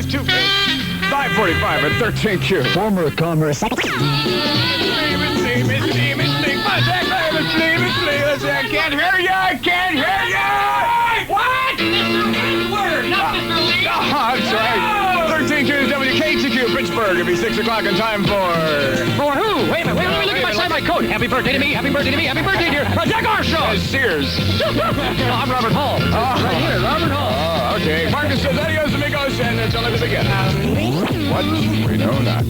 2 5:45 at 13Q. Former commerce. I can't hear you! I can't hear you! What? Word, not Mr. Lee. That's right. 13Q is WKPQ, Pittsburgh. It'll be 6 o'clock in time for... For who? Wait a minute. Let me look at my side of my coat. Happy birthday to me. Happy birthday to me. Happy birthday, dear. Jack Armstrong. Sears. I'm Robert Hall. Right here, Robert Hall. Oh, okay. Marcus says, adios, amigos, and it's only the beginning. What? We know not.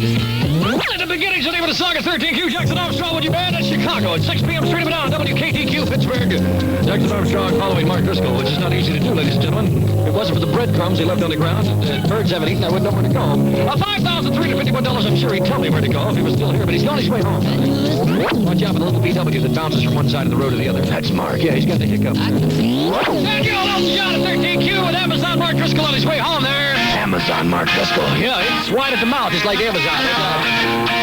At the beginning's the name of the song at 13Q. Jackson Armstrong with your band at Chicago at 6 p.m. straight up and down WKPQ, Pittsburgh. Jackson Armstrong following Mark Driscoll, which is not easy to do, ladies and gentlemen. If it wasn't for the breadcrumbs he left on the ground that birds haven't eaten, I wouldn't know where to go. $5,351, I'm sure he'd tell me where to go if he was still here, but he's on his way home. Watch out for the little VW that bounces from one side of the road to the other. That's Mark. Yeah, he's got the hiccup. Thank you, Elton John at 13Q with Amazon Mark Driscoll on his way home there. Amazon Mark Driscoll. Yeah, it's wide at the mouth. It's like Amazon.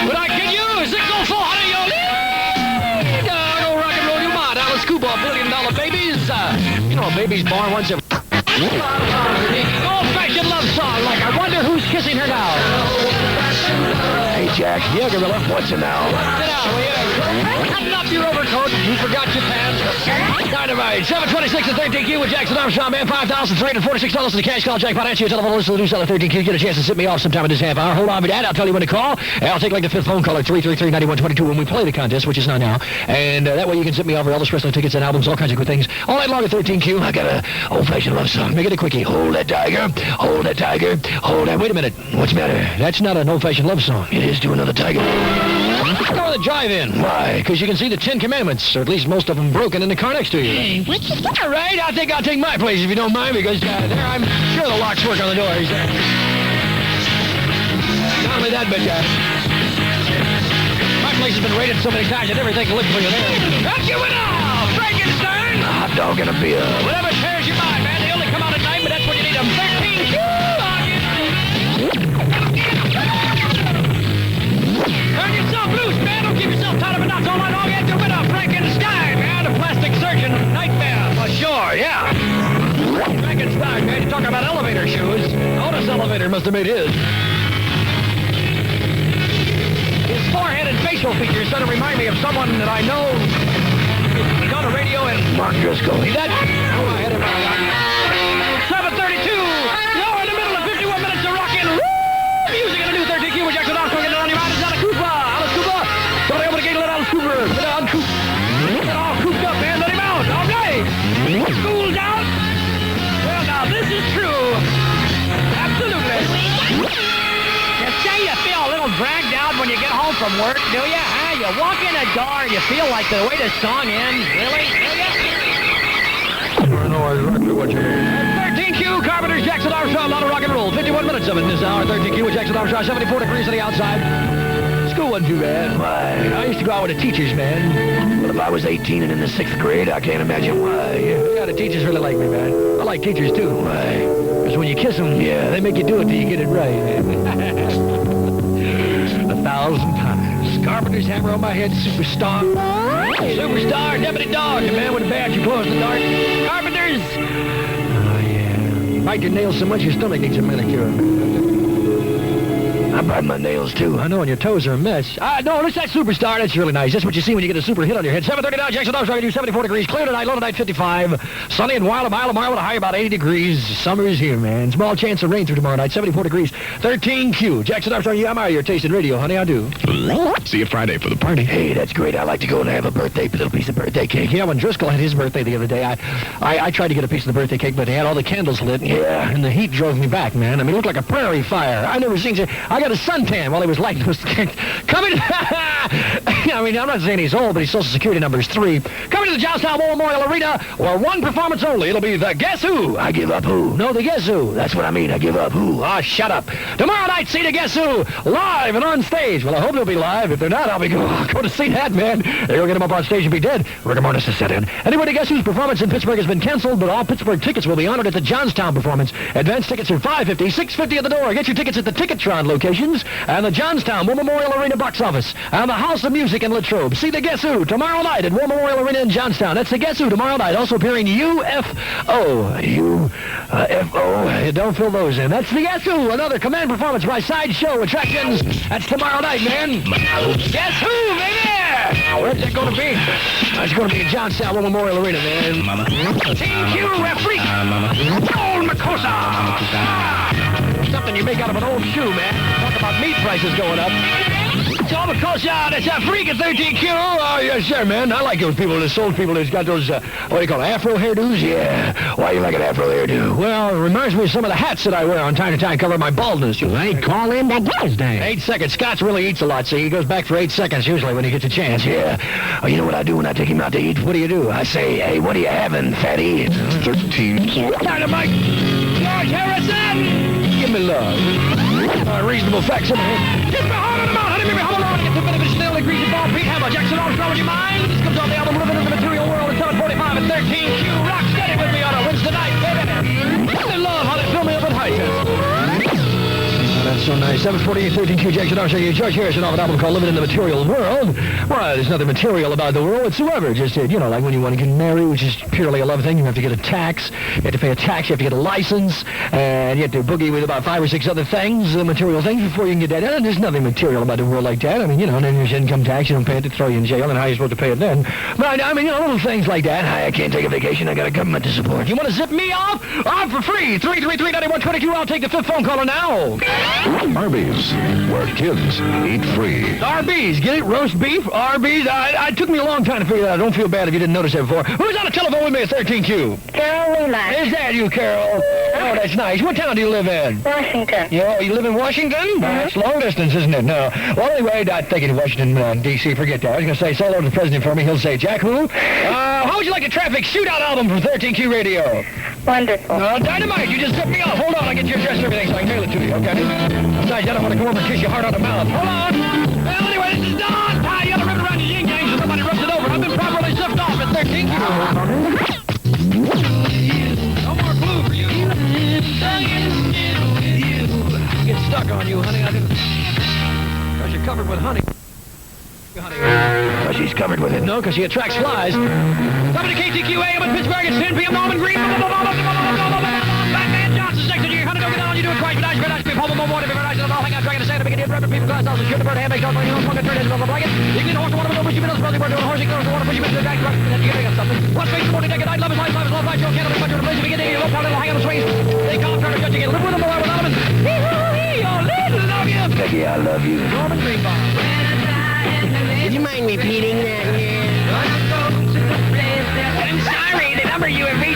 But I kid you, 604, honey, yo, go rock and roll your mind. Alice Cooper, $1 billion babies. You know, a baby's born once every... Old-fashioned love song, like I wonder who's kissing her now. Hey, Jack. Yeah, Gorilla. What's it now? Sit down, will you? Button up your overcoat. You forgot your pants. Dynamite. 726 at 13Q with Jackson Armstrong, man. $5,346 in the cash call jackpot. Answer your telephone list to the new seller 13Q. Get a chance to sit me off sometime in this half hour. Hold on, my dad. I'll tell you when to call. And I'll take like the fifth phone call at 333-9122 when we play the contest, which is not now. And that way you can sit me off for Elvis Presley tickets and albums, all kinds of good things. All night long at 13Q. I got a old-fashioned love song. Make it a quickie. Hold that tiger. Hold that tiger. Hold that. Wait a minute. What's the matter? That's not an old-fashioned love song. It is to another tiger. Go to the drive-in. Why? Because you can see the 10 Commandments, or at least most of them broken in the car next to you. Hey, what's the... All right, I think I'll take my place if you don't mind, because there I'm sure the locks work on the doors. Not only that, but my place has been raided so many times I never think to look for you there. That's you now, Frankenstein! A hot dog and a beer. Whatever tears your mind, man. They only come out at night, but that's when you need them. 13Q! Turn yourself loose, man. Don't keep yourself tied up in knots all night long. Get your winner, Frankenstein, man. A plastic surgeon nightmare, for sure, yeah. Frankenstein, man. You talk about elevator shoes. Otis Elevator must have made his. His forehead and facial features sort of remind me of someone that I know. He's on the radio and... Mark Driscoll. See that? Oh, I had it right. 7:32. Now in the middle of 51 minutes of rockin' music in a new 13Q with Jackson Armstrong getting on your mind. It's Alice Cooper. Alice Cooper. Somebody open the gate and let Alice Cooper. Get on, Coop. Get all cooped up, man. Let him out. All right. School's out. Well, now, this is true. Absolutely. You say you feel a little dragged out when you get home from work, do you? Huh? You walk in the door and you feel like the way the song ends. Really? Do you? I know exactly what you mean. 13Q, Carpenters, Jackson Armstrong, a lot of rock and roll. 51 minutes of it in this hour. 13Q with Jackson Armstrong, 74 degrees on the outside. School wasn't too bad. Why? I used to go out with the teachers, man. Well, if I was 18 and in the 6th grade, I can't imagine why. Yeah, the teachers really like me, man. I like teachers, too. Why? Because when you kiss them, yeah, they make you do it till you get it right, man. 1,000 times. Carpenter's hammer on my head, superstar. Superstar, deputy dog, the man with a badge who closed the dark. Carpenters! Oh, yeah. Bite your nails so much your stomach needs a manicure. I bite my nails, too. I know, and your toes are a mess. No, look at that superstar. That's really nice. That's what you see when you get a super hit on your head. 7:39, Jackson Armstrong, 74 degrees. Clear tonight, low tonight, 55. Sunny and wild, a mile with a high about 80 degrees. Summer's here, man. Small chance of rain through tomorrow night, 74 degrees. 13Q. Jackson Armstrong, yeah, I'm out of your tasted radio, honey. I do. See you Friday for the party. Hey, that's great. I like to go and have a little piece of birthday cake. Yeah, when Driscoll had his birthday the other day, I tried to get a piece of the birthday cake, but they had all the candles lit. Yeah. And the heat drove me back, man. I mean, it looked like a prairie fire. I never seen... I got a suntan while he was lighting those cakes. Coming... I mean, I'm not saying he's old, but his Social Security number is 3. Coming to the Johnstown War Memorial Arena, or one performance only. It'll be the Guess Who. I give up who? No, the Guess Who. That's what I mean. I give up who? Oh, shut up. Tomorrow night, see the Guess Who live and on stage. Well, I hope they'll be live. If they're not, I'll go to see that, man. They'll get them up on stage and be dead. Rigor mortis is set in. Anyway, the Guess Who's performance in Pittsburgh has been canceled, but all Pittsburgh tickets will be honored at the Johnstown performance. Advance tickets are $5.50, $6.50 at the door. Get your tickets at the Ticketron location. Stations, and the Johnstown War Memorial Arena box office, and the House of Music in Latrobe. See the Guess Who tomorrow night at War Memorial Arena in Johnstown. That's the Guess Who tomorrow night. Also appearing UFO. UFO. Don't fill those in. That's the Guess Who. Another command performance by Sideshow Attractions. That's tomorrow night, man. Guess Who, baby? Where's that going to be? It's going to be in Johnstown War Memorial Arena, man. TQ referee. Old Makosa. Something you make out of an old shoe, man. Talk about meat prices going up. Joe Makosa, that's a freak at 13Q. Oh, yes, sir, man. I like those people, those old people that's got those, what do you call it, afro hairdos? Yeah. Why do you like an afro hairdo? Well, it reminds me of some of the hats that I wear on time to time cover my baldness. They call him that guy's name. 8 seconds. Scotch really eats a lot, see? He goes back for 8 seconds usually when he gets a chance. Yeah. Oh, you know what I do when I take him out to eat? What do you do? I say, hey, what are you having, fatty? 13Q. Dynamite! George Harrison! Give me love. Reasonable facts in here. Get behind on the mount, honey, baby, hold on. Get the bit of it still, greasy ball, Pete Hammer, Jackson Armstrong, would you mind? This comes off the album Living in the Material World at 7:45 and 13Q. Rock steady with me on a Wednesday night, baby. Give me love, honey, fill me up with height. That's so nice. 748, 13Q, Jackson Armstrong, George Harrison off an album called Living in the Material World. Well, there's nothing material about the world whatsoever. Just, you know, like when you want to get married, which is purely a love thing, you have to get a tax. You have to pay a tax, you have to get a license, and you have to boogie with about 5 or 6 other things, material things, before you can get that. And there's nothing material about the world like that. I mean, you know, and then there's income tax, you don't pay it, to throw you in jail, and how are you supposed to pay it then? But, I mean, you know, little things like that. I can't take a vacation, I got a government to support. You want to zip me off? Off for free. 333-9122. I'll take the 5th phone caller now. Arby's, where kids eat free. Arby's, get it? Roast beef? Arby's? It took me a long time to figure that out. I don't feel bad if you didn't notice that before. Who's on the telephone with me at 13Q? Carolina, Is that you, Carol? Oh, that's nice. What town do you live in? Washington. You live in Washington? That's long distance, isn't it? No. Well, anyway, I think in Washington, D.C., forget that. I was going to say, say hello to the president for me. He'll say, Jack who? How would you like a traffic shootout album from 13Q Radio? Wonderful. Dynamite, you just zipped me off. Hold on, I'll get your address and everything so I can mail it to you, okay? Besides, I don't want to come over and kiss your heart on the mouth. Hold on. Well, anyway, this is Don. Tie yellow ribbon around your yin yang so nobody rubs it over. I've been properly zipped off at 13Q. No more glue for you. Get stuck on you, honey. Because you're covered with honey. Oh, she's covered with it. No, because she attracts flies. Coming to KTQ AM in Pittsburgh at 10 p.m. Norman Green. Batman Johnson, 6th year. Honey, don't get on. You do it twice. Be nice, be nice. Be home more. Be very nice. I'll hang out, dragging a sand. Make it rubber people. Glass. Also shoot the bird. Hand. Make sure you don't fucking turn it into a blanket. You can get a horse to water. Don't push you middle. Supposed to be doing a horse. You can go to water. Push you into the back. Then you can make up something. What's face the morning? Take a night. Love is life. Life is love. Life. Your candle. Be much of a place. Begin to get a little hang on the swings. They call him trying to judge again. Live with them or without them. Love you. Becky, I love you. Norman Greenbaum. Would you mind repeating that? I'm sorry, the number you have reached